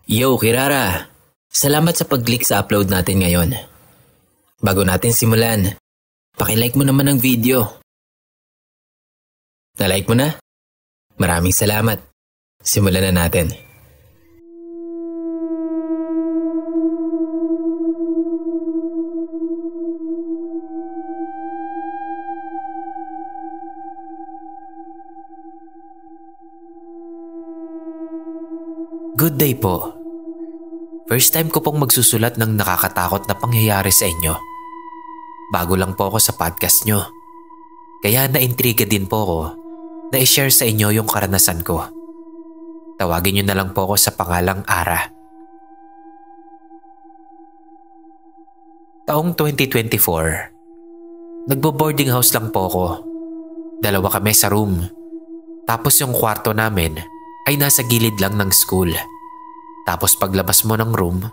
Yo, Kirara! Salamat sa pag-click sa upload natin ngayon. Bago natin simulan, paki-like mo naman ang video. Na-like mo na? Maraming salamat. Simulan na natin. Good day po. First time ko pong magsusulat ng nakakatakot na pangyayari sa inyo. Bago lang po ako sa podcast nyo. Kaya na-intriga din po ako na i-share sa inyo yung karanasan ko. Tawagin nyo na lang po ako sa pangalang Ara. Taong 2024, nagbo-boarding house lang po ako. Dalawa kami sa room. Tapos yung kwarto namin ay nasa gilid lang ng school. Tapos paglabas mo ng room,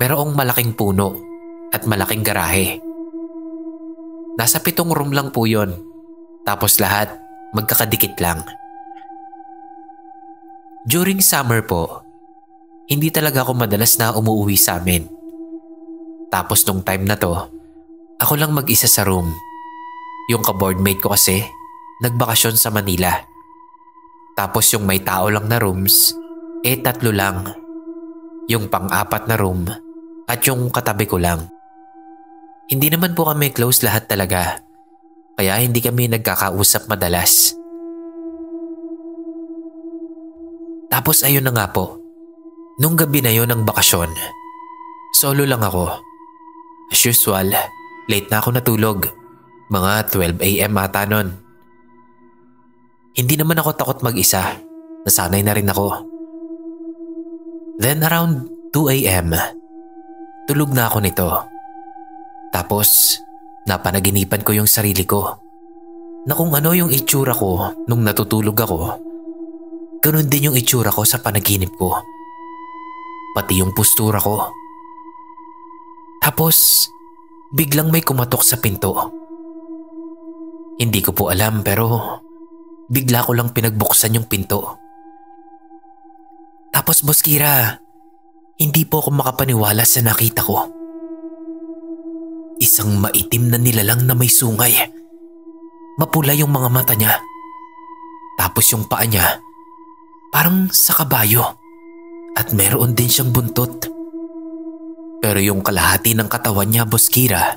merong malaking puno at malaking garahe. Nasa 7 room lang po yon. Tapos lahat magkakadikit lang. During summer po, hindi talaga ako madalas na umuwi sa amin. Tapos nung time na to, ako lang mag-isa sa room. Yung ka-boardmate ko kasi, nagbakasyon sa Manila. Tapos yung may tao lang na rooms, 3 lang. Yung pang-4 na room at yung katabi ko lang. Hindi naman po kami close lahat talaga, kaya hindi kami nagkakausap madalas. Tapos ayun na nga po, nung gabi na yon ng bakasyon, solo lang ako. As usual, late na ako natulog, mga 12 AM ata nun. Hindi naman ako takot mag-isa, nasanay na rin ako. Then around 2 AM, tulog na ako nito. Tapos napanaginipan ko yung sarili ko na kung ano yung itsura ko nung natutulog ako, ganun din yung itsura ko sa panaginip ko. Pati yung postura ko. Tapos biglang may kumatok sa pinto. Hindi ko po alam pero bigla ko lang pinagbuksan yung pinto. Tapos Boss Kira, hindi po ako makapaniwala sa nakita ko. Isang maitim na nilalang na may sungay. Mapula yung mga mata niya. Tapos yung paa niya, parang sa kabayo. At meron din siyang buntot. Pero yung kalahati ng katawan niya, Boss Kira,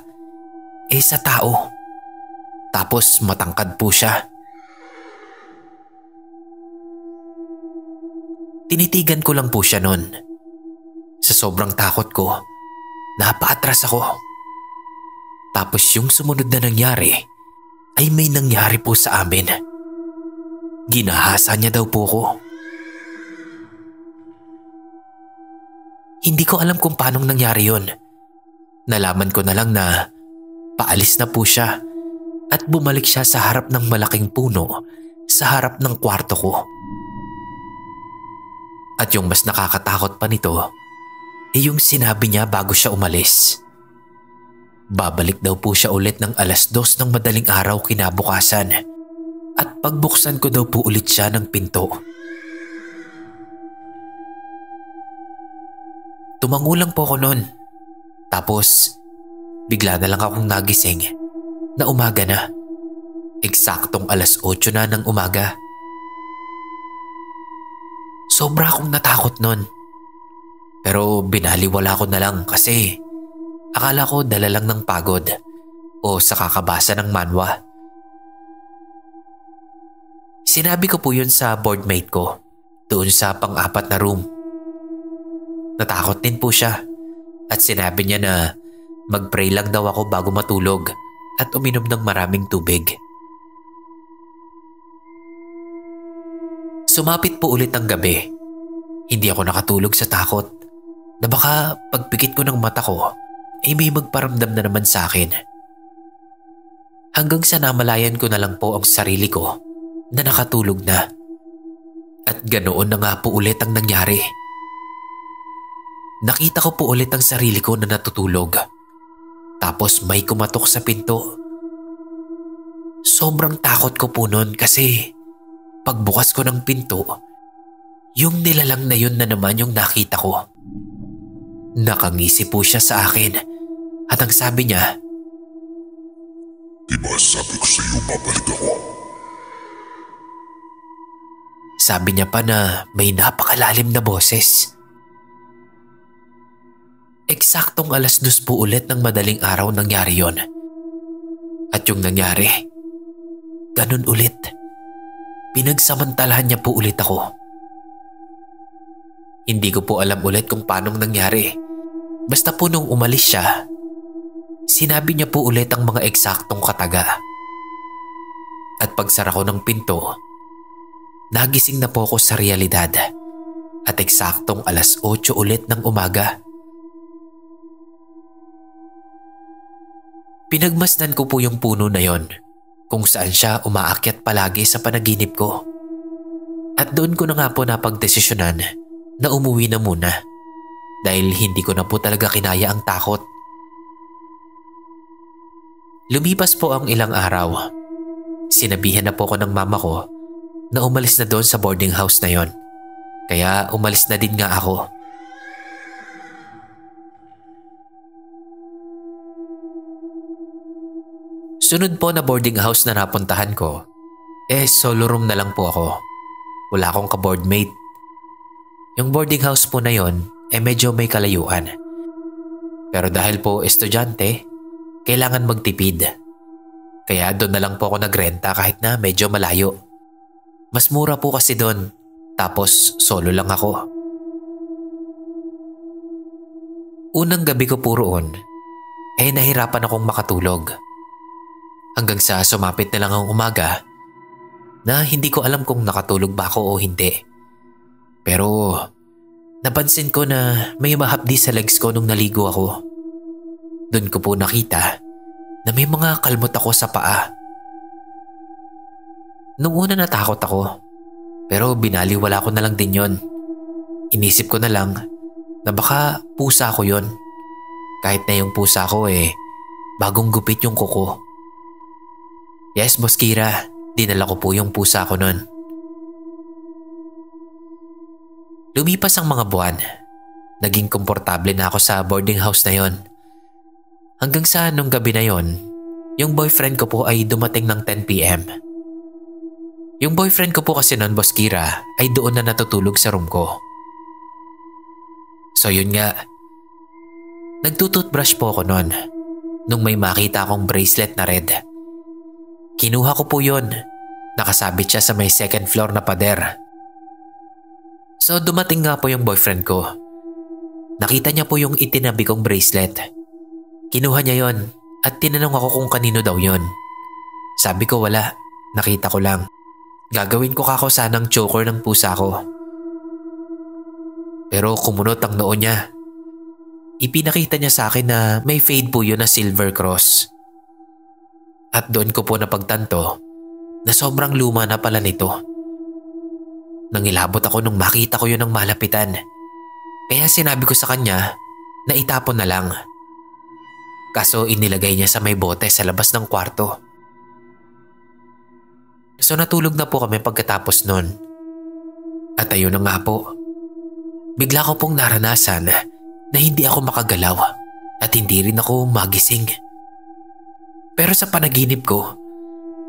sa tao. Tapos matangkad po siya. Tinitigan ko lang po siya nun. Sa sobrang takot ko, napaatras ako. Tapos yung sumunod na nangyari ay may nangyari po sa amin. Ginahasa niya daw po ko. Hindi ko alam kung paanong nangyari yon. Nalaman ko na lang na paalis na po siya at bumalik siya sa harap ng malaking puno sa harap ng kwarto ko. At yung mas nakakatakot pa nito, yung sinabi niya bago siya umalis. Babalik daw po siya ulit ng 2:00 ng madaling araw kinabukasan. At pagbuksan ko daw po ulit siya ng pinto. Tumango lang po ako nun. Tapos, bigla na lang akong nagising na umaga na. Eksaktong 8:00 na ng umaga. Sobra akong natakot nun. Pero binaliwala ko na lang kasi akala ko dala lang ng pagod o sa kakabasa ng manhwa. Sinabi ko po yun sa boardmate ko doon sa pang-4 na room. Natakot din po siya at sinabi niya na mag-pray lang daw ako bago matulog at uminom ng maraming tubig. Sumapit po ulit ang gabi. Hindi ako nakatulog sa takot na baka pagpikit ko ng mata ko ay may magparamdam na naman sa akin. Hanggang sa namalayan ko na lang po ang sarili ko na nakatulog na. At ganoon na nga po ulit ang nangyari. Nakita ko po ulit ang sarili ko na natutulog. Tapos may kumatok sa pinto. Sobrang takot ko po noon kasi pagbukas ko ng pinto, Yung nilalang na yun na naman yung nakita ko. Nakangisi po siya sa akin at ang sabi niya, "Diba sabi ko sa iyo babalik ako?" Sabi niya pa na may napakalalim na boses. Eksaktong 2:00 po ulit ng madaling araw nangyari yon. At yung nangyari, ganun ulit. Pinagsamantalahan niya po ulit ako. Hindi ko po alam ulit kung paanong nangyari. Basta po nung umalis siya, sinabi niya po ulit ang mga eksaktong kataga. At pagsara ko ng pinto, nagising na po ako sa realidad at eksaktong 8:00 ulit ng umaga. Pinagmasdan ko po yung puno na yon kung saan siya umaakyat palagi sa panaginip ko. At doon ko na nga po napagdesisyonan na umuwi na muna dahil hindi ko na po talaga kinaya ang takot. Lumipas po ang ilang araw. Sinabihan na po ako ng mama ko na umalis na doon sa boarding house na yon. Kaya umalis na din nga ako. Sunod po na boarding house na napuntahan ko, solo room na lang po ako. Wala akong ka-boardmate. Yung boarding house po na yon, medyo may kalayuan. Pero dahil po estudyante, kailangan magtipid. Kaya doon na lang po ako nagrenta kahit na medyo malayo. Mas mura po kasi doon, tapos solo lang ako. Unang gabi ko po roon, nahirapan akong makatulog. Hanggang sa sumapit na lang ang umaga na hindi ko alam kung nakatulog ba ako o hindi. Pero napansin ko na may mahapdi sa legs ko nung naligo ako. Doon ko po nakita na may mga kalmot ako sa paa. Nung una natakot ako, pero binaliwala ko na lang din yon. Inisip ko na lang na baka pusa ko yon. Kahit na yung pusa ko bagong gupit yung kuko. Yes, Boss Kira, dinala ko po yung pusa ko nun. Lumipas ang mga buwan. Naging komportable na ako sa boarding house na yon. Hanggang sa nung gabi na yon, yung boyfriend ko po ay dumating ng 10 p.m. Yung boyfriend ko po kasi nun, Boss Kira, ay doon na natutulog sa room ko. So yun nga, nagtututbrush po ako nun nung may makita akong bracelet na red. Kinuha ko po yun. Nakasabit siya sa may second floor na pader. So dumating nga po yung boyfriend ko. Nakita niya po yung itinabi kong bracelet. Kinuha niya yon at tinanong ako kung kanino daw yon. Sabi ko wala, nakita ko lang. Gagawin ko kako sanang choker ng pusa ko. Pero kumunot ang noo niya. Ipinakita niya sa akin na may fade po yun na silver cross. At doon ko po napagtanto na sobrang luma na pala nito. Nangilabot ako nung makita ko yun ng malapitan. Kaya sinabi ko sa kanya na itapon na lang. Kaso inilagay niya sa may bote sa labas ng kwarto. So natulog na po kami pagkatapos nun. At ayun na nga po. Bigla ko pong naranasan na hindi ako makagalaw at hindi rin ako magising. Pero sa panaginip ko,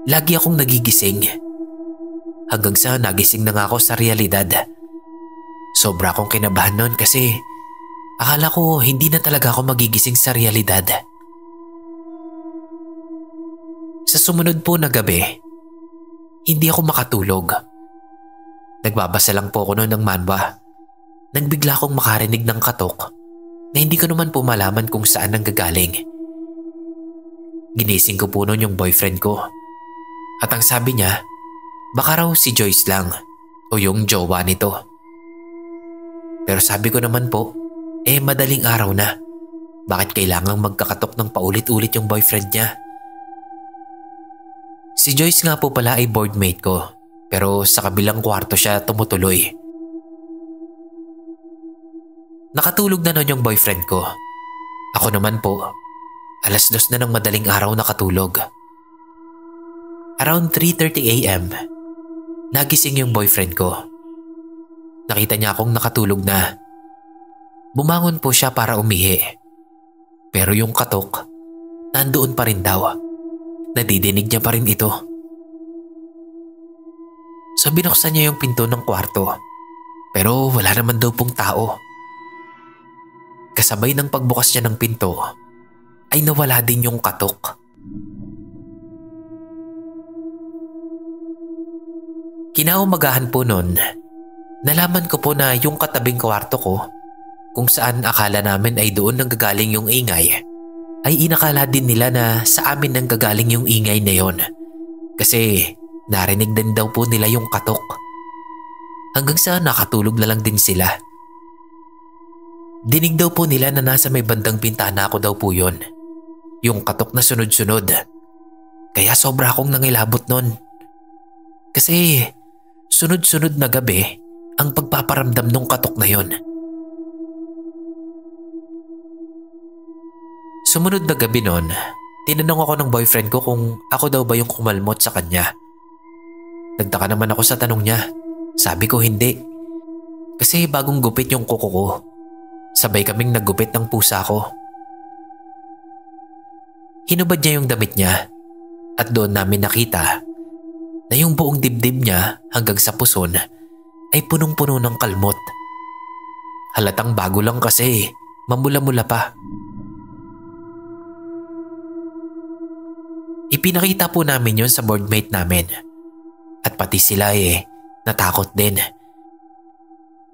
lagi akong nagigising. Hanggang sa nagising na nga ako sa realidad. Sobra akong kinabahan nun kasi akala ko hindi na talaga ako magigising sa realidad. Sa sumunod po na gabi, hindi ako makatulog. Nagbabasa lang po ako noon ng manhwa nang bigla akong makarinig ng katok na hindi ko naman po malaman kung saan nanggagaling. Ginising ko po noon yung boyfriend ko at ang sabi niya, baka raw si Joyce lang o yung jowa nito. Pero sabi ko naman po, madaling araw na. Bakit kailangang magkakatok ng paulit-ulit yung boyfriend niya? Si Joyce nga po pala ay boardmate ko, pero sa kabilang kwarto siya tumutuloy. Nakatulog na noon yung boyfriend ko. Ako naman po, 2:00 na ng madaling araw nakatulog. Around 3:30 a.m., nagising yung boyfriend ko. Nakita niya akong nakatulog na. Bumangon po siya para umihi. Pero yung katok, nandoon pa rin daw. Nadidinig niya pa rin ito. So binuksan niya yung pinto ng kwarto. Pero wala naman daw pong tao. Kasabay ng pagbukas niya ng pinto, ay nawala din yung katok. Kinaumagahan po nun, nalaman ko po na yung katabing kwarto ko, kung saan akala namin ay doon nanggagaling yung ingay, ay inakala din nila na sa amin nanggagaling yung ingay na yon. Kasi narinig din daw po nila yung katok. Hanggang sa nakatulog na lang din sila. Dinig daw po nila na nasa may bandang bintana ako daw po yun. Yung katok na sunod-sunod. Kaya sobra akong nangilabot nun. Kasi sunod-sunod na gabi ang pagpaparamdam ng katok na yon. Sumunod na gabi nun, tinanong ako ng boyfriend ko kung ako daw ba yung kumalmot sa kanya. Nagtaka naman ako sa tanong niya. Sabi ko hindi. Kasi bagong gupit yung kuko ko. Sabay kaming naggupit ng pusa ko. Hinubad niya yung damit niya at doon namin nakita na yung buong dibdib niya hanggang sa puson ay punong-puno ng kalmot. Halatang bago lang kasi, mamula-mula pa. Ipinakita po namin yon sa boardmate namin at pati sila natakot din.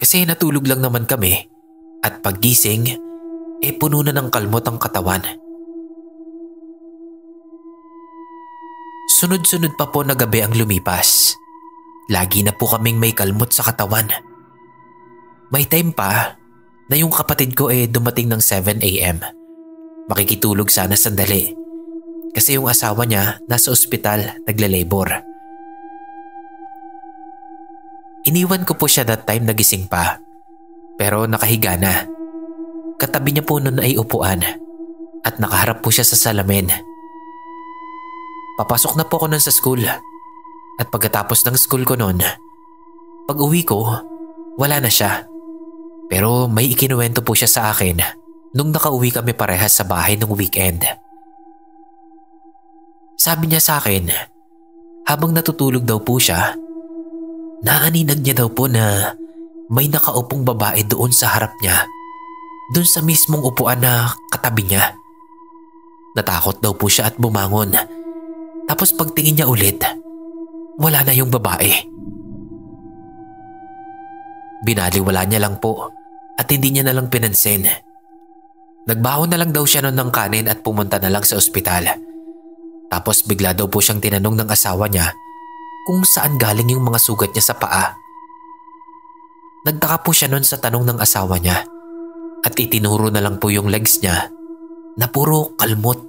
Kasi natulog lang naman kami at paggising puno na ng kalmot ang katawan. Sunod-sunod pa po na gabi ang lumipas. Lagi na po kaming may kalmot sa katawan. May time pa na yung kapatid ko dumating ng 7 a.m. Makikitulog sana sandali. Kasi yung asawa niya nasa ospital nagle-labor. Iniwan ko po siya that time nagising pa. Pero nakahiga na. Katabi niya po nun ay upuan. At nakaharap po siya sa salamin. Papasok na po ako nun sa school. At pagkatapos ng school ko nun, pag uwi ko, wala na siya. Pero may ikinuwento po siya sa akin nung nakauwi kami parehas sa bahay ng weekend. Sabi niya sa akin, habang natutulog daw po siya, naaninag niya daw po na may nakaupong babae doon sa harap niya, doon sa mismong upuan na katabi niya. Natakot daw po siya at bumangon. Tapos pagtingin niya ulit, wala na yung babae. Binaliwala niya lang po at hindi niya na lang pinansin. Nagbaho na lang daw siya noon ng kanin at pumunta na lang sa ospital. Tapos bigla daw po siyang tinanong ng asawa niya kung saan galing yung mga sugat niya sa paa. Nagtaka po siya noon sa tanong ng asawa niya at itinuro na lang po yung legs niya na puro kalmot.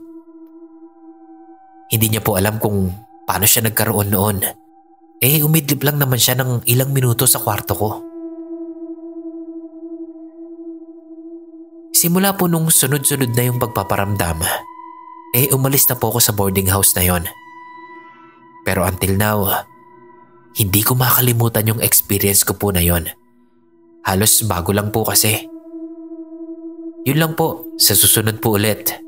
Hindi niya po alam kung paano siya nagkaroon noon. Umidlip lang naman siya ng ilang minuto sa kwarto ko. Simula po nung sunod-sunod na yung pagpaparamdam, umalis na po ako sa boarding house na yon. Pero until now, hindi ko makalimutan yung experience ko po na yon. Halos bago lang po kasi. Yun lang po, sa susunod po ulit.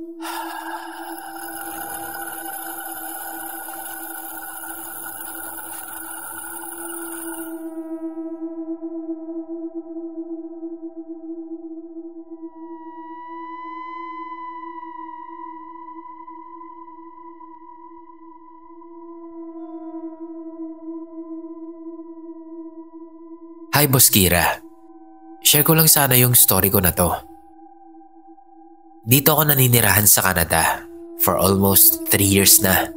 Hi Boss Kira. Share ko lang sana yung story ko na to. Dito ako naninirahan sa Canada for almost 3 years na.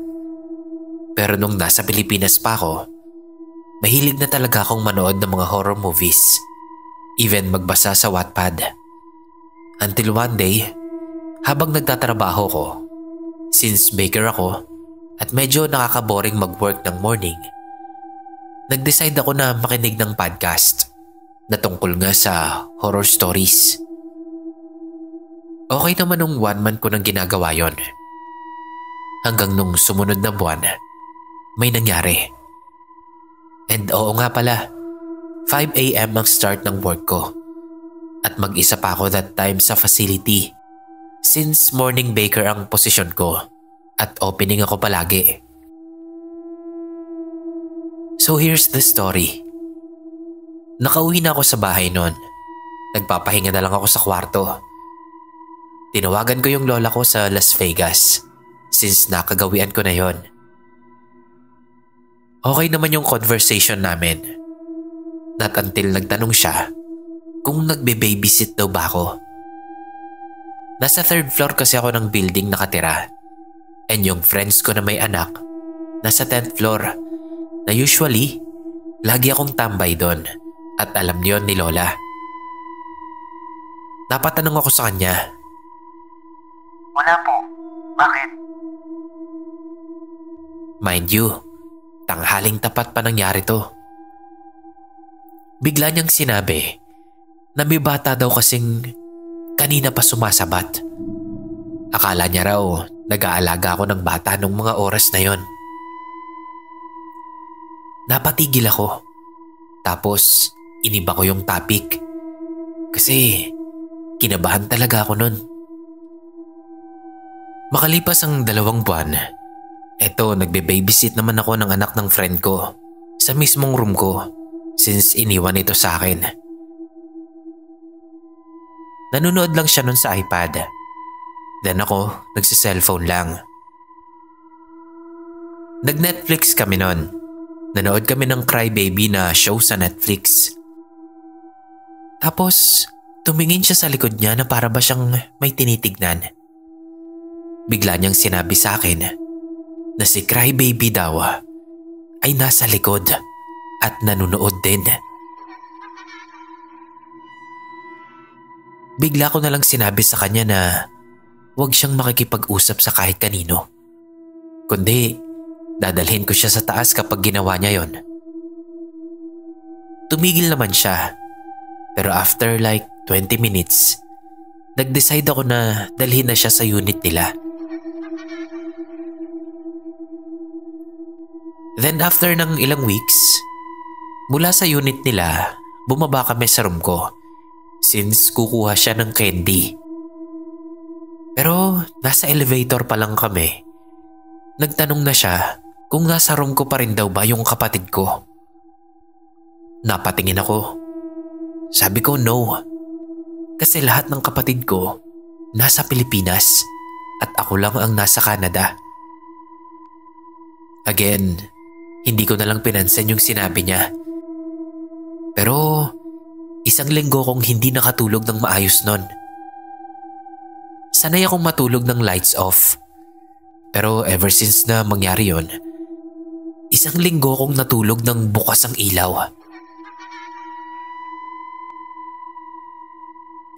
Pero nung nasa Pilipinas pa ako, mahilig na talaga akong manood ng mga horror movies. Even magbasa sa Wattpad. Until one day, habang nagtatrabaho ko, since baker ako at medyo nakakaboring mag-work ng morning, nag-decide ako na makinig ng podcast na tungkol nga sa horror stories. Okay naman nung 1 month ko nang ginagawa yon. Hanggang nung sumunod na buwan, may nangyari. And oo nga pala, 5 a.m. ang start ng work ko. At mag-isa pa ako that time sa facility since morning baker ang posisyon ko at opening ako palagi. So here's the story. Nakauwi na ako sa bahay noon. Nagpapahinga na lang ako sa kwarto. Tinawagan ko yung lola ko sa Las Vegas since nakagawian ko na yon. Okay naman yung conversation namin. Not until nagtanong siya kung nagbe-babysit daw ba ako. Nasa 3rd floor kasi ako ng building nakatira. And yung friends ko na may anak, nasa 10th floor. Na usually, lagi akong tambay doon at alam niyon ni Lola. Napatanong ako sa kanya. Wala po. Bakit? Mind you, tanghaling tapat pa nangyari to. Bigla niyang sinabi na may bata daw kasing kanina pa sumasabat. Akala niya raw nag-aalaga ako ng bata nung mga oras na yon. Napatigil ako. Tapos iniba ko yung topic. Kasi kinabahan talaga ako nun. Makalipas ang 2 buwan, eto nagbe-babysit naman ako ng anak ng friend ko sa mismong room ko since iniwan ito sa akin. Nanonood lang siya nun sa iPad. Then ako, nagsi-cellphone lang. Nag-Netflix kami nun. Nanood kami ng Crybaby na show sa Netflix. Tapos, tumingin siya sa likod niya na para ba siyang may tinitignan. Bigla niyang sinabi sa akin na si Crybaby daw ay nasa likod at nanonood din. Bigla ko na lang sinabi sa kanya na huwag siyang makikipag-usap sa kahit kanino. Kundi, dadalhin ko siya sa taas kapag ginawa niya yon. Tumigil naman siya. Pero after like 20 minutes, nag-decide ako na dalhin na siya sa unit nila. Then after ng ilang weeks, mula sa unit nila, bumaba kami sa room ko since kukuha siya ng candy. Pero nasa elevator pa lang kami. Nagtanong na siya kung nasa room ko pa rin daw ba yung kapatid ko. Napatingin ako. Sabi ko no. Kasi lahat ng kapatid ko nasa Pilipinas at ako lang ang nasa Canada. Again, hindi ko na lang pinansin yung sinabi niya. Pero 1 linggo kong hindi nakatulog ng maayos nun. Sanay akong matulog ng lights off. Pero ever since na mangyari yon, 1 linggo kong natulog ng bukas ang ilaw.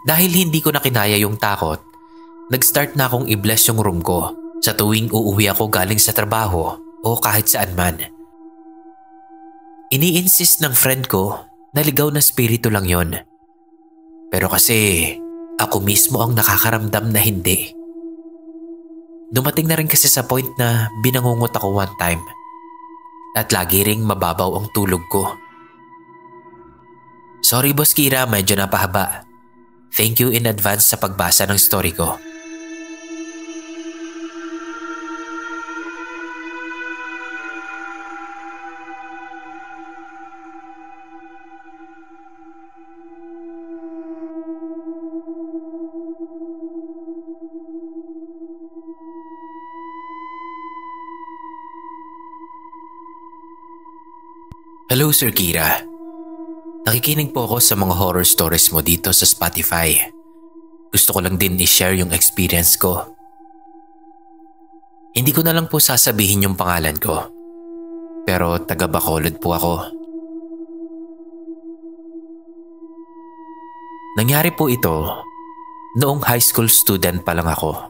Dahil hindi ko na kinaya yung takot, nag-start na akong i-bless yung room ko sa tuwing uuwi ako galing sa trabaho o kahit saan man. Ini-insist ng friend ko na ligaw na spirito lang yon. Pero kasi ako mismo ang nakakaramdam na hindi. Dumating na rin kasi sa point na binangungot ako one time at lagi ring mababaw ang tulog ko. Sorry Boss Kira, medyo napahaba. Thank you in advance sa pagbasa ng story ko. Hello Sir Kira. Nakikinig po ako sa mga horror stories mo dito sa Spotify. Gusto ko lang din i-share yung experience ko. Hindi ko na lang po sasabihin yung pangalan ko. Pero taga Bacolod po ako. Nangyari po ito noong high school student pa lang ako.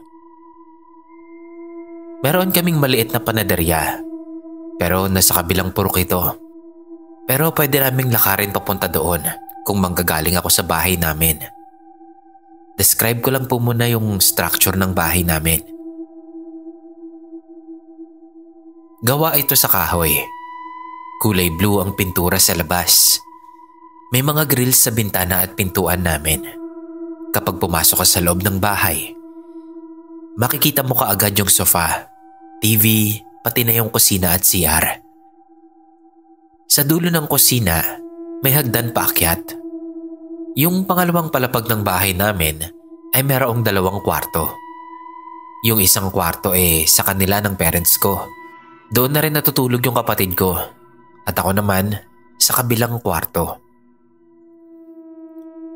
Meron kaming maliit na panaderya. Pero nasa kabilang purok ito. Pero pwede naming lakarin papunta doon kung manggagaling ako sa bahay namin. Describe ko lang po muna yung structure ng bahay namin. Gawa ito sa kahoy. Kulay blue ang pintura sa labas. May mga grills sa bintana at pintuan namin. Kapag pumasok ka sa loob ng bahay, makikita mo kaagad yung sofa, TV, pati na yung kusina at CR. Sa dulo ng kusina, may hagdan paakyat. Yung pangalawang palapag ng bahay namin ay mayroong 2 kwarto. Yung isang kwarto sa kanila ng parents ko. Doon na rin natutulog yung kapatid ko. At ako naman sa kabilang kwarto.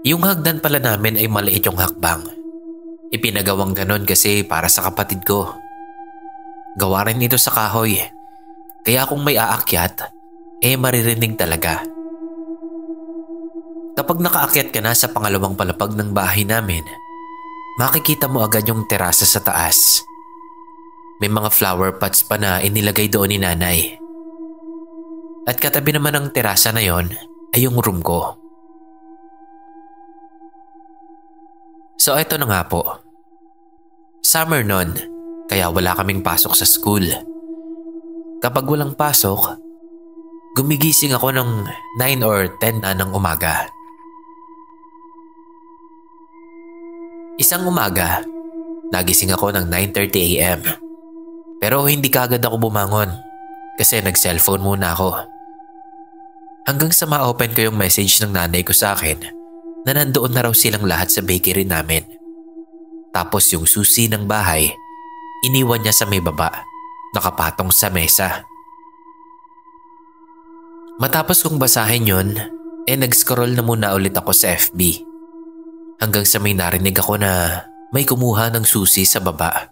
Yung hagdan pala namin ay maliit yung hakbang. Ipinagawang ganon kasi para sa kapatid ko. Gawa rin ito sa kahoy. Kaya kung may aakyat, maririnig talaga. Kapag nakaakyat ka na sa pangalawang palapag ng bahay namin, makikita mo agad yung terasa sa taas. May mga flower pots pa na inilagay doon ni nanay. At katabi naman ng terasa na yon ay yung room ko. So eto na nga po. Summer nun, kaya wala kaming pasok sa school. Kapag walang pasok, gumigising ako ng 9 or 10 na ng umaga. Isang umaga, nagising ako ng 9:30 AM. Pero hindi kaagad ako bumangon kasi nag-cellphone muna ako. Hanggang sa ma-open ko yung message ng nanay ko sa akin na nandoon na raw silang lahat sa bakery namin. Tapos yung susi ng bahay, iniwan niya sa may baba, nakapatong sa mesa. Matapos kong basahin yun, nag-scroll na muna ulit ako sa FB. Hanggang sa may narinig ako na may kumuha ng susi sa baba.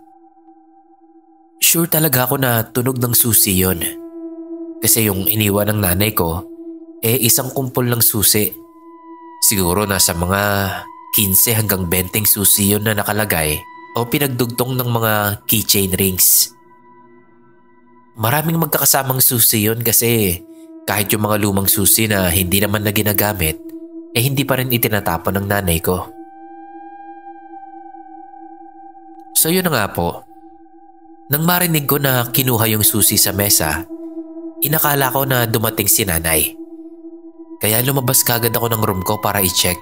Sure talaga ako na tunog ng susi yon. Kasi yung iniwan ng nanay ko, isang kumpol ng susi. Siguro nasa mga 15 hanggang 20 susi yon na nakalagay o pinagdugtong ng mga keychain rings. Maraming magkakasamang susi yon kasi kahit yung mga lumang susi na hindi naman na ginagamit, hindi pa rin itinatapon ng nanay ko. So yun na nga po. Nang marinig ko na kinuha yung susi sa mesa, inakala ko na dumating si nanay. Kaya lumabas kagad ako ng room ko para i-check.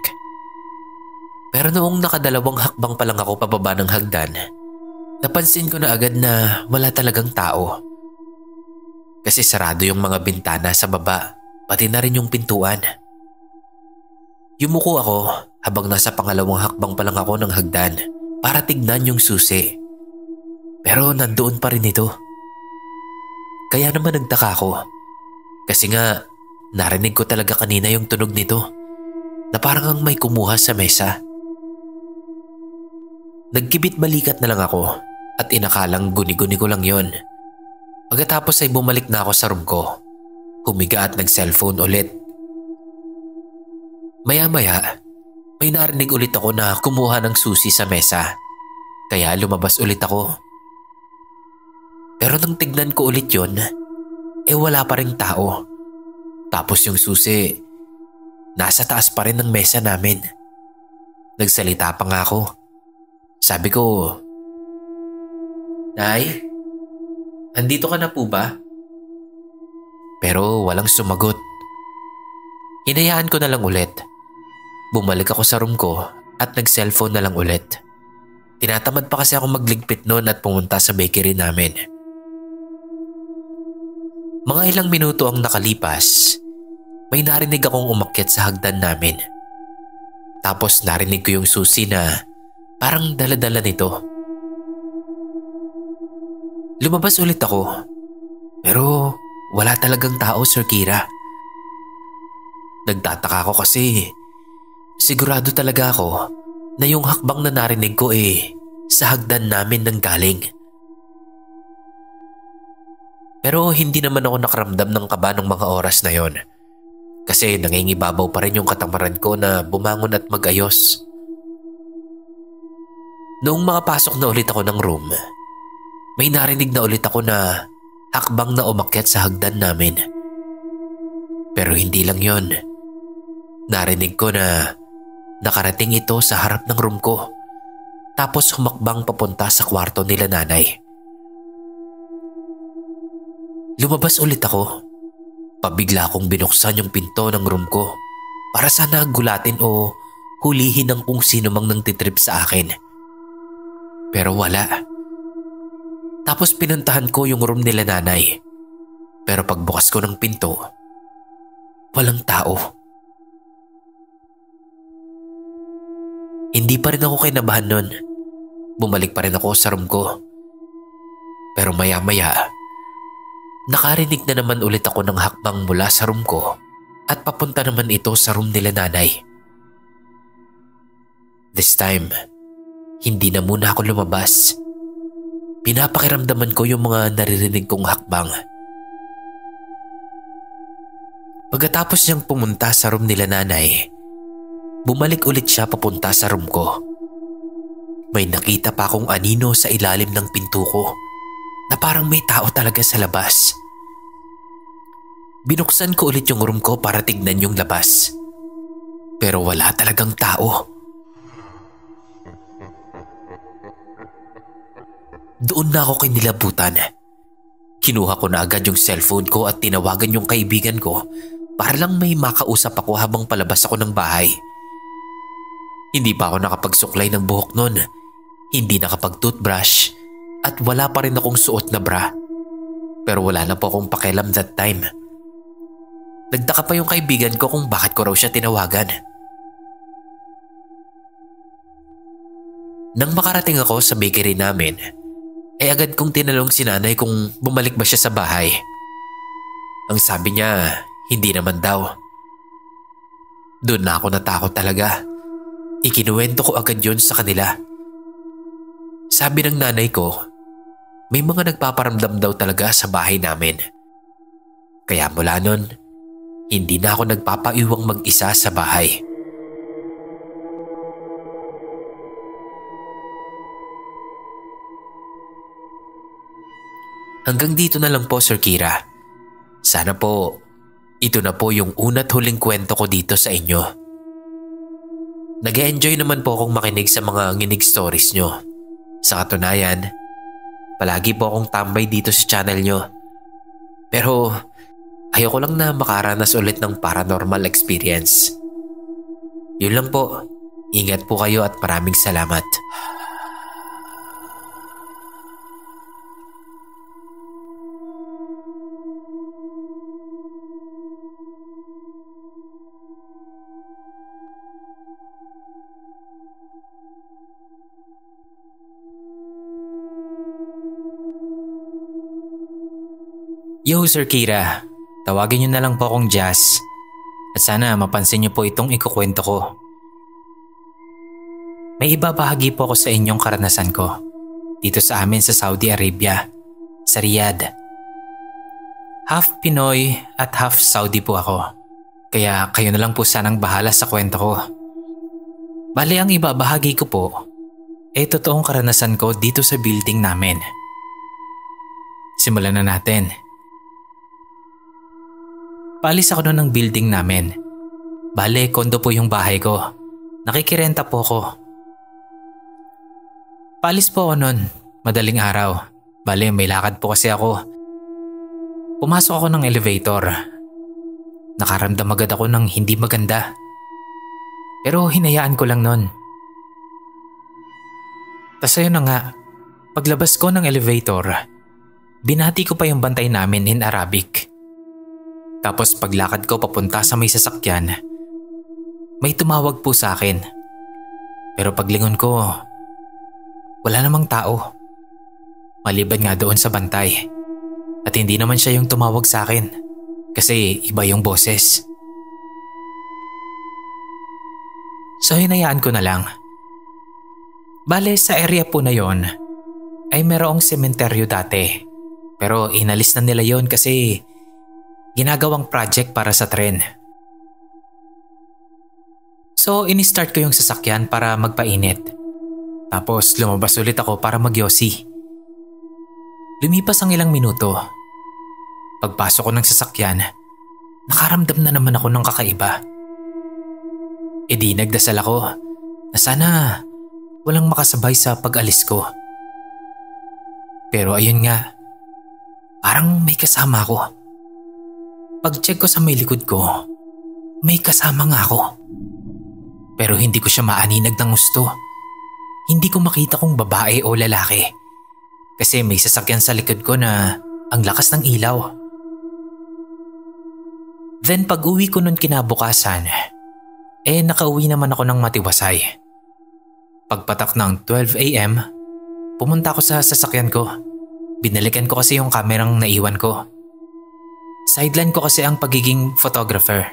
Pero noong nakadalawang hakbang pa lang ako pababa ng hagdan, napansin ko na agad na wala talagang tao. Kasi sarado yung mga bintana sa baba, pati na rin yung pintuan. Yumuko ako habang nasa pangalawang hakbang pa lang ako ng hagdan para tignan yung susi. Pero nandoon pa rin ito. Kaya naman nagtaka ako. Kasi nga, narinig ko talaga kanina yung tunog nito na parang ang may kumuha sa mesa. Nagkibit balikat na lang ako at inakalang guni-guni ko lang yon. Pagkatapos ay bumalik na ako sa room ko. Humiga at nag-cellphone ulit. Maya-maya, may narinig ulit ako na kumuha ng susi sa mesa. Kaya lumabas ulit ako. Pero nang tignan ko ulit yon, wala pa ring tao. Tapos yung susi, nasa taas pa rin ng mesa namin. Nagsalita pa nga ako. Sabi ko, "Nay, andito ka na po ba?" Pero walang sumagot. Hinayaan ko na lang ulit. Bumalik ako sa room ko at nag-cellphone na lang ulit. Tinatamad pa kasi ako magligpit noon at pumunta sa bakery namin. Mga ilang minuto ang nakalipas, may narinig akong umakyat sa hagdan namin. Tapos narinig ko yung susi na parang dala-dala nito. Lumabas ulit ako, pero wala talagang tao, Sir Kira. Nagtataka ako kasi sigurado talaga ako na yung hakbang na narinig ko sa hagdan namin nang galing. Pero hindi naman ako nakaramdam ng kaba ng mga oras na yon. Kasi nangingibabaw pa rin yung katamaran ko na bumangon at mag-ayos. Noong makapasok na ulit ako ng room, may narinig na ulit ako na hakbang na umakyat sa hagdan namin. Pero hindi lang yon. Narinig ko na nakarating ito sa harap ng room ko. Tapos humakbang papunta sa kwarto nila nanay. Lumabas ulit ako. Pabigla akong binuksan yung pinto ng room ko para sana gulatin o hulihin ang kung sino mang nangtitrip sa akin. Pero wala. Tapos pinuntahan ko yung room nila nanay. Pero pagbukas ko ng pinto, walang tao. Hindi pa rin ako kinabahan nun. Bumalik pa rin ako sa room ko. Pero maya-maya, nakarinig na naman ulit ako ng hakbang mula sa room ko at papunta naman ito sa room nila nanay. This time, hindi na muna ako lumabas. Pinapakiramdaman ko yung mga naririnig kong hakbang. Pagkatapos niyang pumunta sa room nila nanay, bumalik ulit siya papunta sa room ko. May nakita pa akong anino sa ilalim ng pinto ko na parang may tao talaga sa labas. Binuksan ko ulit yung room ko para tignan yung labas. Pero wala talagang tao. Doon na ako kinilabutan. Kinuha ko na agad yung cellphone ko at tinawagan yung kaibigan ko para lang may makausap ako habang palabas ako ng bahay. Hindi pa ako nakapagsuklay ng buhok nun, hindi nakapag-toothbrush at wala pa rin akong suot na bra. Pero wala na po akong pakialam that time. Nagtaka pa yung kaibigan ko kung bakit ko raw siya tinawagan. Nang makarating ako sa bakery namin, agad kong tinanong si nanay kung bumalik ba siya sa bahay. Ang sabi niya, hindi naman daw. Doon na ako natakot talaga. Ikinuwento ko agad yon sa kanila. Sabi ng nanay ko, may mga nagpaparamdam daw talaga sa bahay namin. Kaya mula nun, hindi na ako nagpapaiwang mag-isa sa bahay. Hanggang dito na lang po, Sir Kira. Sana po, ito na po yung una't huling kwento ko dito sa inyo. Nag-enjoy naman po akong makinig sa mga nginig stories nyo. Sa katunayan, palagi po akong tambay dito sa channel nyo. Pero ayoko lang na makaranas ulit ng paranormal experience. Yun lang po. Ingat po kayo at maraming salamat. Yo, Sir Kira. Tawagin niyo na lang po akong Jazz. At sana mapansin niyo po itong ikukwento ko. May ibabahagi po ako sa inyong karanasan ko dito sa amin sa Saudi Arabia, sa Riyadh. Half Pinoy at half Saudi po ako. Kaya kayo na lang po sanang bahala sa kwento ko. Bale, ang ibabahagi ko po ay totoong karanasan ko dito sa building namin. Simulan na natin. Paalis ako noon ng building namin. Bale, kondo po yung bahay ko. Nakikirenta po ako. Paalis po ako noon, madaling araw. Bale, may lakad po kasi ako. Pumasok ako ng elevator. Nakaramdam agad ako ng hindi maganda. Pero hinayaan ko lang noon. Tas ayun na nga, paglabas ko ng elevator, binati ko pa yung bantay namin in Arabic. Tapos paglakad ko papunta sa may sasakyan, may tumawag po sa akin. Pero paglingon ko, wala namang tao. Maliban nga doon sa bantay. At hindi naman siya yung tumawag sa akin kasi iba yung boses. So hinayaan ko na lang. Bale, sa area po na yon ay merong sementeryo dati. Pero inalis na nila yon kasi ginagawang project para sa tren. So, ini-start ko yung sasakyan para magpainit. Tapos lumabas ulit ako para magyosi. Lumipas ang ilang minuto. Pagpasok ko ng sasakyan, nakaramdam na naman ako ng kakaiba. E di nagdasal ako na sana walang makasabay sa pag-alis ko. Pero ayun nga, parang may kasama ako. Pag-check ko sa may likod ko, may kasama nga ako. Pero hindi ko siya maaninag ng gusto. Hindi ko makita kung babae o lalaki. Kasi may sasakyan sa likod ko na ang lakas ng ilaw. Then pag uwi ko nun kinabukasan, nakauwi naman ako ng matiwasay. Pagpatak ng 12 AM, pumunta ako sa sasakyan ko. Binalikan ko kasi yung kamerang naiwan ko. Sideline ko kasi ang pagiging photographer.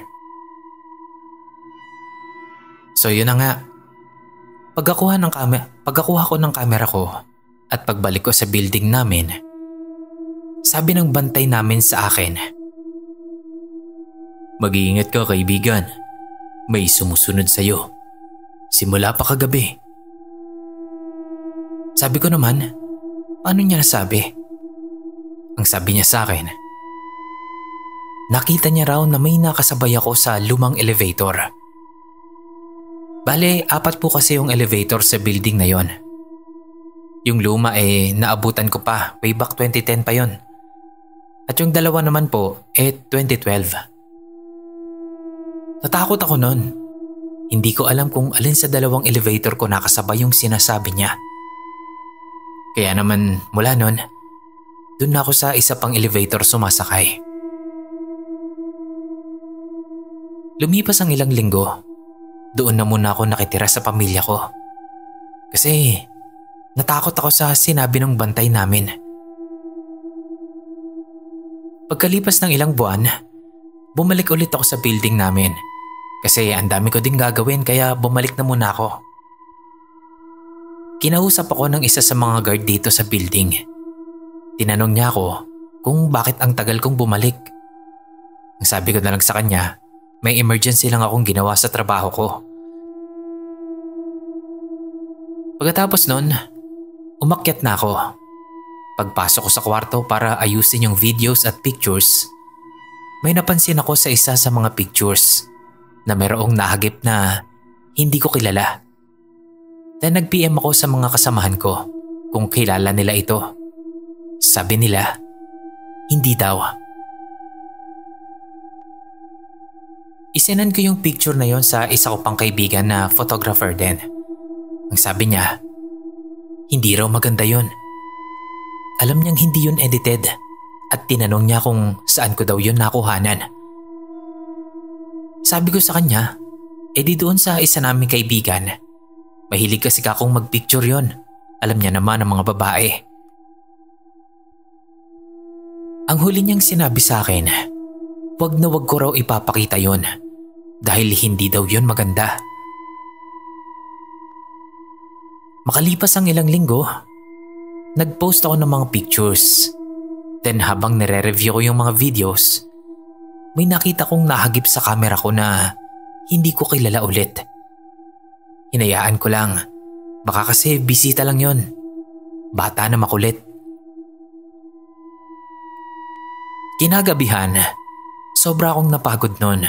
So yun na nga. Pagkakuha ko ng kamera ko at pagbalik ko sa building namin, sabi ng bantay namin sa akin, "Mag-iingat ka, kaibigan. May sumusunod sa'yo. Simula pa kagabi." Sabi ko naman, paano niya nasabi? Ang sabi niya sa akin, nakita niya raw na may nakasabay ako sa lumang elevator. Bale, 4 po kasi yung elevator sa building na yon. Yung luma naabutan ko pa, way back 2010 pa yon. At yung dalawa naman po 2012. Natakot ako nun. Hindi ko alam kung alin sa dalawang elevator ko nakasabay yung sinasabi niya. Kaya naman mula nun, dun na ako sa isa pang elevator sumasakay. Lumipas ang ilang linggo, doon na muna ako nakitira sa pamilya ko. Kasi natakot ako sa sinabi ng bantay namin. Pagkalipas ng ilang buwan, bumalik ulit ako sa building namin. Kasi ang dami ko ding gagawin kaya bumalik na muna ako. Kinausap ako ng isa sa mga guard dito sa building. Tinanong niya ako kung bakit ang tagal kong bumalik. Ang sabi ko na lang sa kanya, may emergency lang akong ginawa sa trabaho ko. Pagkatapos nun, umakyat na ako. Pagpasok ko sa kwarto para ayusin yung videos at pictures, may napansin ako sa isa sa mga pictures na mayroong nahagip na hindi ko kilala. Then nag-PM ako sa mga kasamahan ko kung kilala nila ito. Sabi nila, hindi daw. Isinan ko yung picture na yon sa isa ko pang kaibigan na photographer din. Ang sabi niya, hindi raw maganda yon. Alam niyang hindi yun edited at tinanong niya kung saan ko daw yun nakuhanan. Sabi ko sa kanya, di doon sa isa naming kaibigan. Mahilig kasi kakong magpicture yon. Alam niya naman ang mga babae. Ang huli niyang sinabi sa akin, wag na wag ko raw ipapakita yon dahil hindi daw yon maganda. Makalipas ang ilang linggo, nag-post ako ng mga pictures. Then habang nire-review ko yung mga videos, may nakita kong nahagip sa camera ko na hindi ko kilala ulit. Hinayaan ko lang, baka kasi bisita lang yon. Bata na makulit. Kinagabihan, sobra akong napagod nun.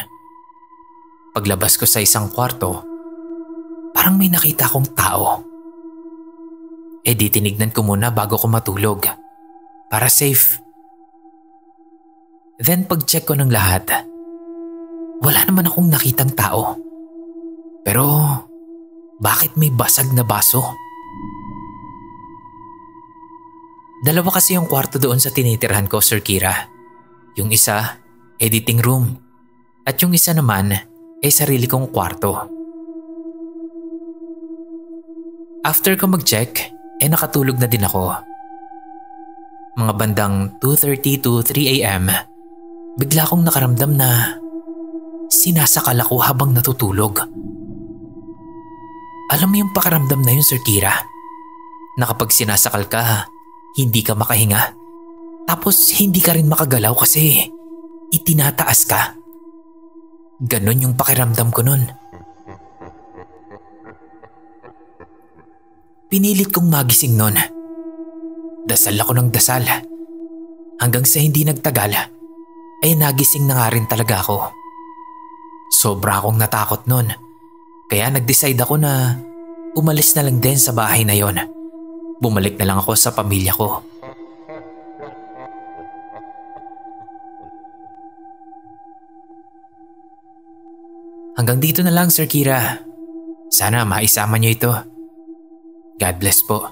Paglabas ko sa isang kwarto, parang may nakita akong tao. Di tinignan ko muna bago ko matulog, para safe. Then pag-check ko ng lahat, wala naman akong nakitang tao. Pero bakit may basag na baso? Dalawa kasi yung kwarto doon sa tinitirhan ko, Sir Kira. Yung isa, editing room. At yung isa naman, sarili kong kwarto. After ko mag-check, nakatulog na din ako. Mga bandang 2:30 to 3 AM, bigla akong nakaramdam na sinasakal ako habang natutulog. Alam mo yung pakiramdam na yun, Sir Kira? Na kapag sinasakal ka, hindi ka makahinga. Tapos hindi ka rin makagalaw kasi itinataas ka. Ganon yung pakiramdam ko nun. Pinilit kong magising nun. Dasal ako ng dasal. Hanggang sa hindi nagtagal, nagising na nga rin talaga ako. Sobra akong natakot nun. Kaya nag-decide ako na umalis na lang din sa bahay na yon. Bumalik na lang ako sa pamilya ko. Hanggang dito na lang, Sir Kira. Sana maisama niyo ito. God bless po.